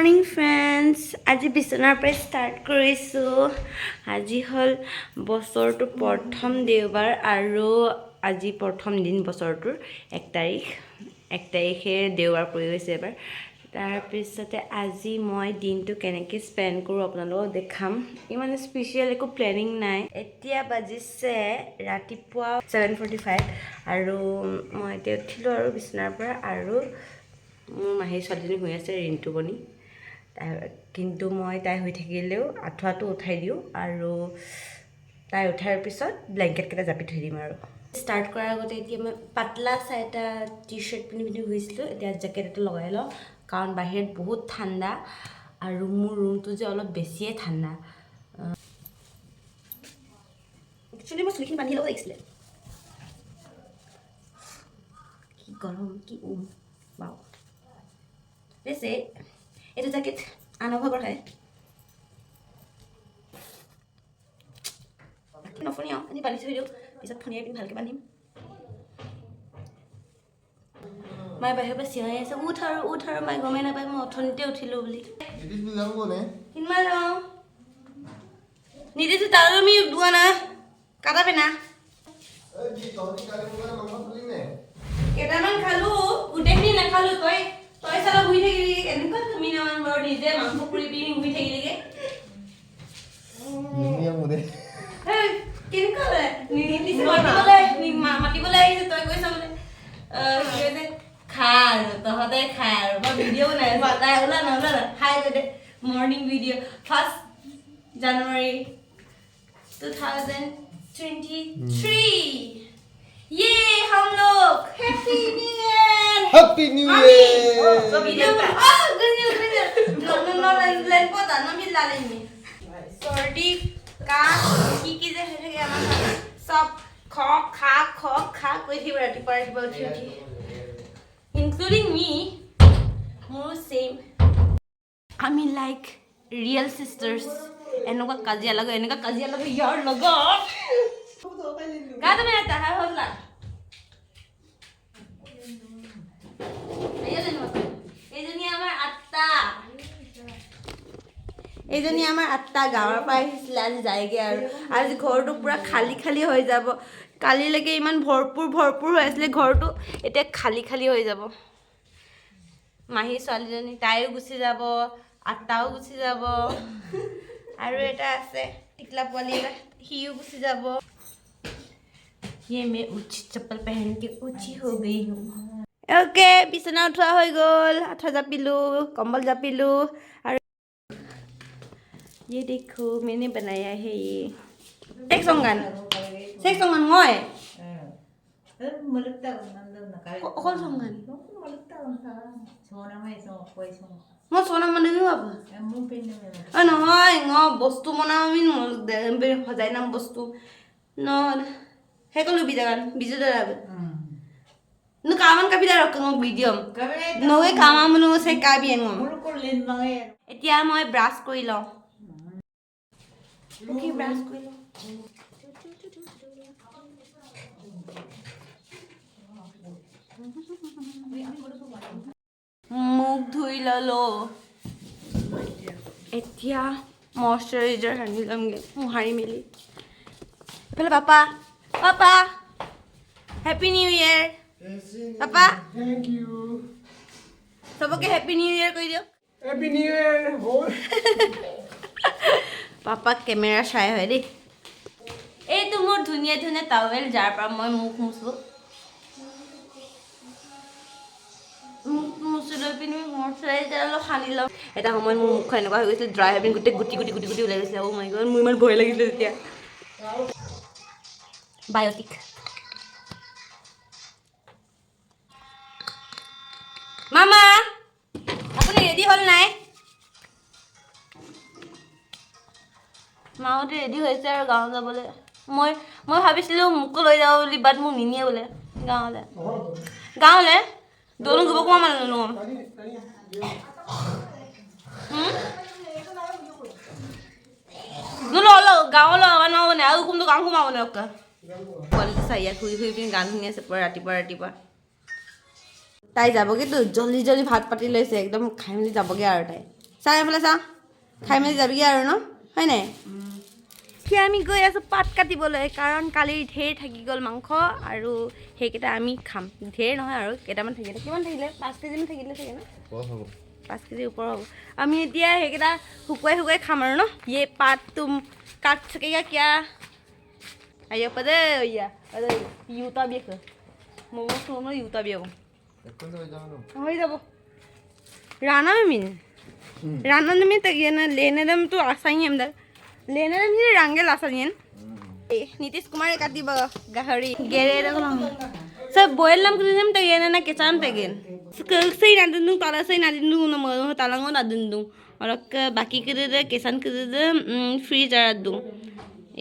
Morning friends আজি বিচনাৰ পৰা ষ্টাৰ্ট কৰিছোঁ আজি হ'ল বছৰটো প্ৰথম দেওবাৰ আৰু আজি প্ৰথম দিন বছৰটোৰ 1 তাৰিখে দেওবাৰ পৰি গৈছে এবাৰ তাৰপিছতে আজি মই দিনটো কেনেকৈ স্পেণ্ড কৰোঁ আপোনালোকক দেখাম ইমান স্পেচিয়েল একো প্লেনিং নাই এতিয়া বাজিছে ৰাতিপুৱা 7:45 আৰু মই এতিয়া উঠিলোঁ আৰু বিচনাৰ পৰা আৰু মোৰ মাহী ছোৱালীজনী শুই আছে ৰিণ্টু বনি কিন্তু মই তাই শুই থাকিলেও আঁঠুৱাটো উঠাই দিওঁ আৰু তাই উঠাৰ পিছত ব্লেংকেটকেইটা জাপি থৈ দিম আৰু ষ্টাৰ্ট কৰাৰ আগতে এতিয়া মই পাতলা চাই এটা টি শ্বাৰ্ট পিন্ধি শুইছিলোঁ এতিয়া জেকেট এটা লগাই লওঁ কাৰণ বাহিৰত বহুত ঠাণ্ডা আৰু মোৰ ৰুমটো যে অলপ বেছিয়ে ঠাণ্ডা একচুৱেলি মই চুলিখিনি বান্ধি ল'ব লাগিছিলে কি গৰম কি বাও Let's say, itu jaket ano ba hai? No phone yo, ani bani thoi diu. Pisat phone pin bhalke banim. Mai bahir pa siai ase uthar mai gome na pai moi othonite uthilo boli. Nidis bin jam ko ne? Hinma jao. Nidis taro mi dua na. Kata pe na. Ji toni kale mo na mama khali ne. Ketaman khalu, udehni na khalu toi. তই সারা বুই থাকিলি এনেকুৱা তুমি না মান বৰ নিজে মাংস পুৰি পিনি বুই থাকিলিগে নিয়া মুদে হে কেনকা ৰে নিদি মাতিবলে আহিছে তই কৈছ বলে কৈছে খা তহতে খা আৰু মই ভিডিও নাই বাতাই ওলা হাই দে মৰ্নিং ভিডিও 1 জানুৱাৰী 2023 ये हम लोग happy new year happy new year तो video no len pota no mi la len sorry ka ki je he থাকে আমার সব খা কই থিব ৰাতিপুৱা উঠি including me more same আমি like real sisters এনেকুৱা কাজিয়া লাগে ইয়াৰ লগত গাটো মে आता है होला এইজনী আমাৰ আত্তা গাঁৱৰ পৰা আহিছিলে আজি যায়গে আৰু আজি ঘৰটো পুৰা খালী হৈ যাব কালিলৈকে ইমান ভৰপুৰ হৈ আছিলে ঘৰটো এতিয়া খালী হৈ যাব মাহী ছোৱালীজনী তাইও গুচি যাব আত্তাও গুচি যাব আৰু এটা আছে টিকলা পোৱালি এটা সিও গুচি যাব ये मैं ऊंची चप्पल पहन के ऊंची हो गई हूँ ओके बिछना उठा हो गल आठा जापिलू कंबल जापिलू और ये देखो मैंने बनाया है ये सेक्स संगन मोय कौन संगन মই সোনা মানে বাবা নহয় বস্তু বনাও আমি সজাই নাম বস্তু ন হেকলো বিজু দাদা nu kaman ka pidar ko ng video no e kama mo no se kabien mo etia moi brush koi lo okay brush koi lo মুখ ধুই ললো এতিয়া ময়শ্চাৰাইজাৰ সানি লমগে মুহাৰি মেলি এফালে papa happy new year papa thank you सबके happy new year कह दियो हैप्पी न्यू ईयर हो पापा कैमेरा चाय है रे ए तो मोर धुनिया टावेल जार पर मैं मुख मुसलो मुसलो पिन मॉइश्चराइजार लो खानी लो এটা সময় মোৰ মুখ এনেকুৱা হৈ গৈছিল ড্ৰাই হৈ গুটি ওলাই গৈছিল ও মাই গড মোৰ ইমান ভয় লাগিছিল তেতিয়া বায়োটিক মামা আপুনি ৰেডি হল নাই মাউতে ৰেডি হৈছে আৰু গাঁও যাবলৈ মই ভাবিছিলোঁ মোকো লৈ যাওঁ বুলি বাট মোক নিনিয়ে বোলে গাঁৱলৈ দৌৰো গ'ব কোৱা মানে ল'ম নোলো গাঁৱলৈ মানে আৰু কোনটো গাঁও সোমাব নে অকা পোৱালিটো চাই ইয়াত শুই পিনি গান শুনি আছে পুৰা ৰাতিপুৱা তাই যাবগেতো জলদি ভাত পাতি লৈছে একদম খাই মেলি যাবগে আৰু তাই চাওঁ এইফালে চাওঁ খাই মেলি যাবিগৈ আৰু ন হয় নাই এতিয়া আমি গৈ আছোঁ পাত কাটিবলৈ কাৰণ কালি ঢেৰ থাকি গ'ল মাংস আৰু সেইকেইটা আমি খাম ঢেৰ নহয় আৰু কেইটামান থাকিলে কিমান থাকিলে 5 কেজিমান থাকিলে চাগে ন 5 কেজিৰ ওপৰ হ'ব আমি এতিয়া সেইকেইটা শুকুৱাই শুকুৱাই খাম আৰু ন ये पात तुम काट सकेगा क्या ayo pada ya ada yuta biasa momo somo yuta biasa হৈ যাব राना में मिन राना में तक ये ना लेने दम तो आसाई है अंदर लेने दम ही रंगे लासाइन नीतीश कुमार काटी बगा गाहरी गेरे रगलाम सब बॉयल नाम कुदिनम तक ये ना केचाम तगेन सही ना दुंदुं ताला सही ना दुंदुं न मरो तालांगो ना दुंदुं और बाकी के दे केसान के दे फ्रीज আর দুং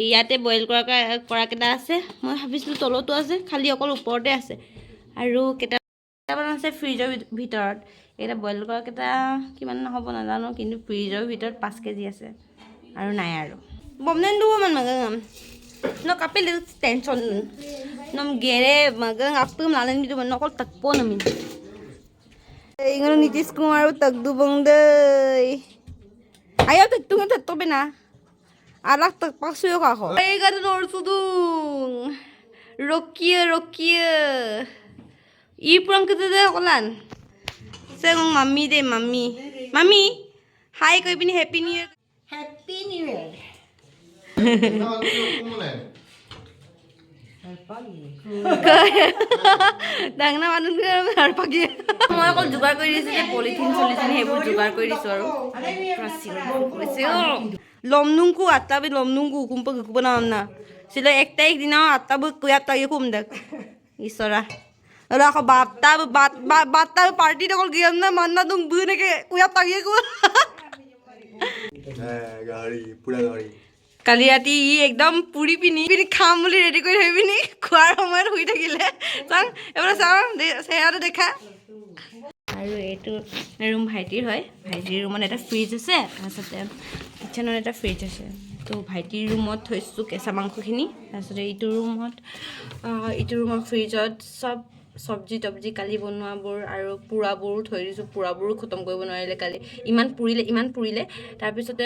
ইয়াতে বইল কৰাকেইটা আছে মই ভাবিছিলোঁ তলতো আছে খালি অকল ওপৰতে আছে আৰু কেইটামান আছে ফ্ৰিজৰ ভিতৰত এটা বইল কৰাকেইটা কিমান নহ'ব নাজানো কিন্তু ফ্ৰিজৰ ভিতৰত 5 কেজি আছে আৰু নাই আৰু বমনেন দুব মান মাগাম ন কাপিল টেনচন নম গেৰে মাগাং আপম লালেন দিটো নকল তকপো নমিন এইগুলো Nitish Kumar তকদু বংদৈ ayo tugtungin sa tobe na alak tagpaksuyo ka ako ay gano'n orsudung Rokia ipurang kita deh kolan saya ngomong mami deh mami hi kau ini happy new year ডাঙনা মানুহ আৰু পাকি মই অকল যোগাৰ কৰি দিছোঁ যে পলিথিন চলিথিন সেইবোৰ যোগাৰ কৰি দিছোঁ আৰু লমনুংকু আটাবি লমনুংকু কুম্পা কুকুব নাম না ছিল 1 তাৰিখ দিনা আটাবু কুয়া তাৰিখ কুম দেখ ঈশ্বৰা আৰু আকৌ বাট্টা পাৰ্টি অকল গিয়াম না মান্না তুম বু নেকে কুয়া তাৰিখ কু গাড়ি পুৰা গাড়ি কালি ৰাতি ই একদম পুৰি পিনি খাম বুলি ৰেডি কৰি থৈ পিনি খোৱাৰ সময়ত শুই থাকিলে চাং এবাৰ চাওঁ চেহেৰাটো দেখা আৰু এইটো ৰুম ভাইটিৰ হয় ভাইটিৰ ৰুমত এটা ফ্ৰিজ আছে তাৰপিছতে কিচেনত এটা ফ্ৰিজ আছে তো ভাইটিৰ ৰুমত থৈছোঁ কেঁচা মাংসখিনি তাৰপিছতে এইটো ৰুমৰ ফ্ৰিজত চব চব্জি তব্জি কালি বনোৱাবোৰ আৰু পুৰাবোৰ থৈ দিছোঁ পুৰাবোৰো খতম কৰিব নোৱাৰিলে কালি ইমান পুৰিলে তাৰপিছতে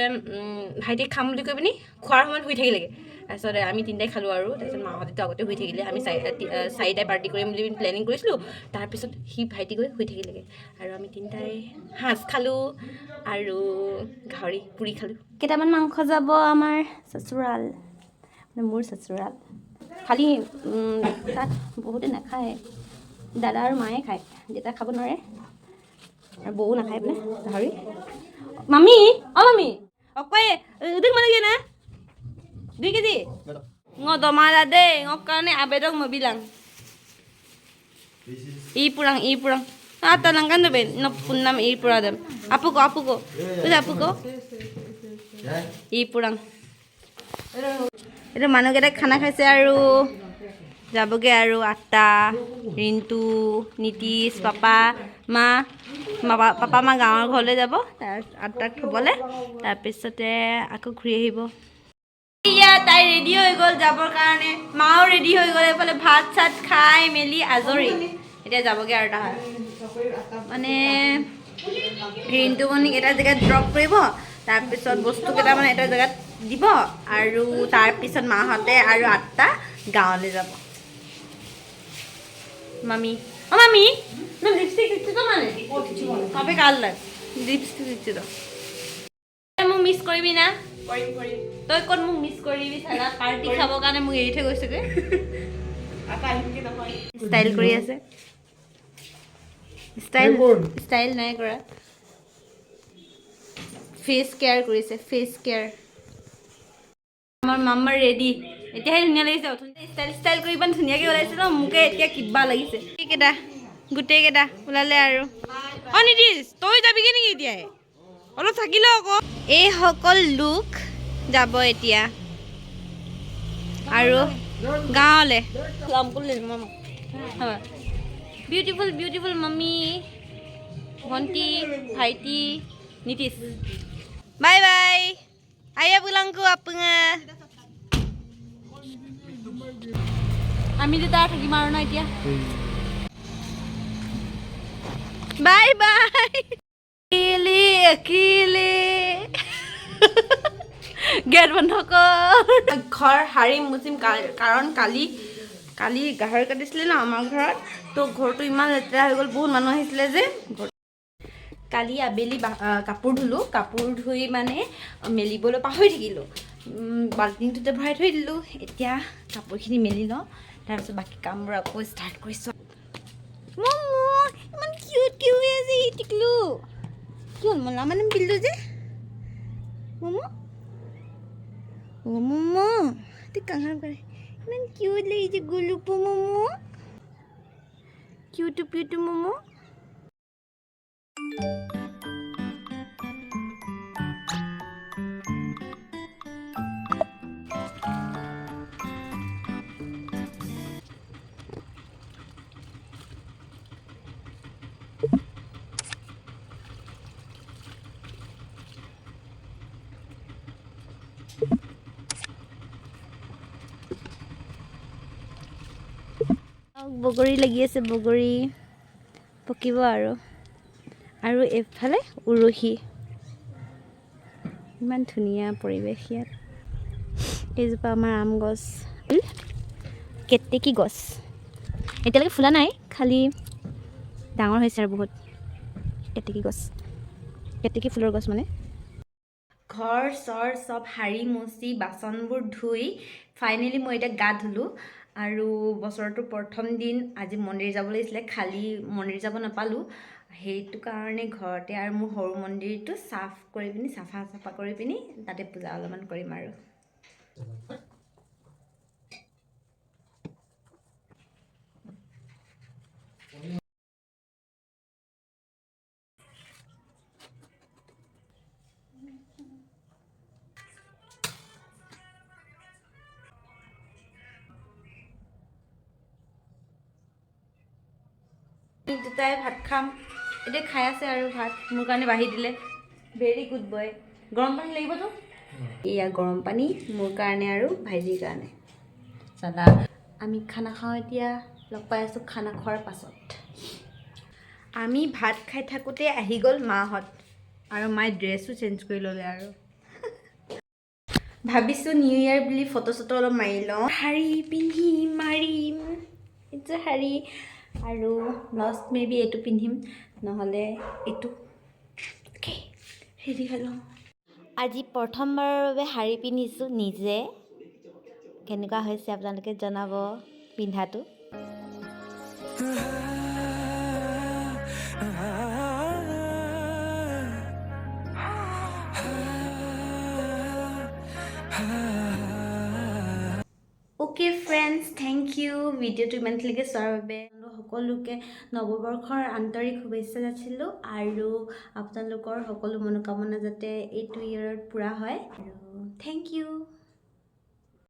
ভাইটিক খাম বুলি কৈ পিনি খোৱাৰ সময়ত শুই থাকিলেগৈ তাৰপিছতে আমি তিনিটাই খালোঁ আৰু তাৰপিছত মাহঁতেতো আগতে শুই থাকিলে আমি চাৰিটাই পাৰ্টি কৰিম বুলি প্লেনিং কৰিছিলোঁ তাৰপিছত সি ভাইটি গৈ শুই থাকিলেগৈ আৰু আমি তিনিটাই সাঁজ খালোঁ আৰু গাহৰি পুৰি খালোঁ কেইটামান মাংস যাব আমাৰ চচুৰাল মানে মোৰ চচুৰাল খালি তাত বহুতে নাখায় দাদা আৰু মায়ে খায় দেউতা খাব নোৱাৰে আৰু বৌ নাখায় বোলে গাহৰি মামি অকয় উদক মানে না 2 KG ngomala deh ngokane abedong mo bilang ipurang ata lang kan ben no punnam ipuradam apu ko udah apu ko ipurang itu manu kita khana khaise aru jaboge aru atta rintu nitish papa ma gaawar ghorle jabo tar attak thobole tar pisote ako ঘুৰি আহিব ইয়া তাই ready হৈ গ'ল যাবৰ কাৰণে মাও ready হৈ গ'ল এফালে ভাত চাত খাই মেলি আজৰি এতিয়া যাবগে আৰু তাহাত মানে ৰিন্টুমণিক এটা জেগাত ড্ৰপ কৰিব তাৰপিছত বস্তু কেইটামান এটা জেগাত দিব আৰু তাৰপিছত মাহঁতে আৰু আঠটা গাঁৱলৈ যাব মামি না লিপষ্টিক দিচ্ছি তো মানে কবে কাল লাগ লিপষ্টিক দিচ্ছি তো মোক মিছ কৰিবি না কৰিম তই কোন মোক মিছ কৰিবি সালা পাৰ্টি খাবৰ কাৰণে মোক এৰি থৈ গৈছে গৈ ষ্টাইল কৰি আছে ষ্টাইল নাই কৰা ফেচ কেয়াৰ কৰিছে ফেচ কেয়াৰ আমাৰ মাম্মা ৰেডি এতিয়াহে ধুনীয়া লাগিছে ষ্টাইল কৰি ইমান ধুনীয়াকৈ ওলাইছে ন মোকে এতিয়া কিবা লাগিছে গোটেইকেইটা ওলালে আৰু অঁ নীতিশ তই যাবিগৈ নেকি এতিয়াই অলপ থাকিলে আকৌ এই সকল লোক যাব এতিয়া আৰু গাঁৱলৈ বিউটিফুল মাম্মি ভণ্টি ভাইটি নীতিশ বাই আয়া পুলাংকো আপুঙা আমি দুটা থাকিম আৰু ন এতিয়া বাই अकेले गेट बंद कर घर हारी मुचिम कारण काली गाहৰি কাটিছিলে না আমাৰ ঘৰত তো ঘৰটো ইমান লেতেৰা হৈ গ'ল বহুত মানুহ আহিছিলে যে কালি আবেলি কাপোৰ ধুই মানে মেলিবলৈ পাহৰি থাকিলোঁ বাল্টিংটোতে ভৰাই থৈ দিলোঁ এতিয়া কাপোৰখিনি মেলি লওঁ তাৰপিছত বাকী কামবোৰ আকৌ ষ্টাৰ্ট কৰিছোঁ ইমান কিউট হৈ আছে টিকলু কি হ'ল মলা মানে পিল্লু যে মমো তুই কাঁহাৰ কৰে ইমান কিউট লাগিছে গুলুপু মমো কিউটু মমো বগৰী লাগি আছে বগৰী পকিব আৰু এফালে উৰহি ইমান ধুনীয়া পৰিৱেশ ইয়াত এইজোপা আমাৰ আম গছ কেতেকী গছ এতিয়ালৈকে ফুলা নাই খালি ডাঙৰ হৈছে আৰু বহুত কেতেকী ফুলৰ গছ মানে ঘৰ চৰ চব সাৰি মচি বাচনবোৰ ধুই ফাইনেলি মই এতিয়া গা ধুলোঁ আৰু বছৰটোৰ প্ৰথম দিন আজি মন্দিৰ যাব লাগিছিলে খালি মন্দিৰ যাব নাপালোঁ সেইটো কাৰণে ঘৰতে আৰু মোৰ সৰু মন্দিৰটো চাফা কৰি পিনি তাতে পূজা অলপমান কৰিম আৰু দুটাই ভাত খাম এতিয়া খাই আছে আৰু ভাত মোৰ কাৰণে বাঢ়ি দিলে ভেৰি গুড বয় গৰম পানী লাগিবতো এয়া গৰম পানী মোৰ কাৰণে আৰু ভাইটিৰ কাৰণে চাদা আমি খানা খাওঁ এতিয়া লগ পাই আছোঁ খানা খোৱাৰ পাছত আমি ভাত খাই থাকোঁতে আহি গ'ল মাহঁত আৰু মায়ে ড্ৰেছো চেঞ্জ কৰি ল'লে আৰু ভাবিছোঁ নিউ ইয়েৰ বুলি ফটো চটো অলপ মাৰি লওঁ শাৰী পিন্ধি মাৰিম এইটো শাৰী আৰু লাষ্ট মেবি এইটো পিন্ধিম নহ'লে এইটো ৰেডি হৈ লওঁ আজি প্ৰথমবাৰৰ বাবে শাৰী পিন্ধিছোঁ নিজে কেনেকুৱা হৈছে আপোনালোকে জনাব পিন্ধাটো ওকে ফ্ৰেণ্ডছ থেংক ইউ ভিডিঅ'টো ইমানলৈকে চোৱাৰ বাবে সকলোকে নৱবৰ্ষৰ আন্তৰিক শুভেচ্ছা যাচিলোঁ আৰু আপোনালোকৰ সকলো মনোকামনা যাতে এইটো ইয়েৰত পূৰা হয় আৰু থেংক ইউ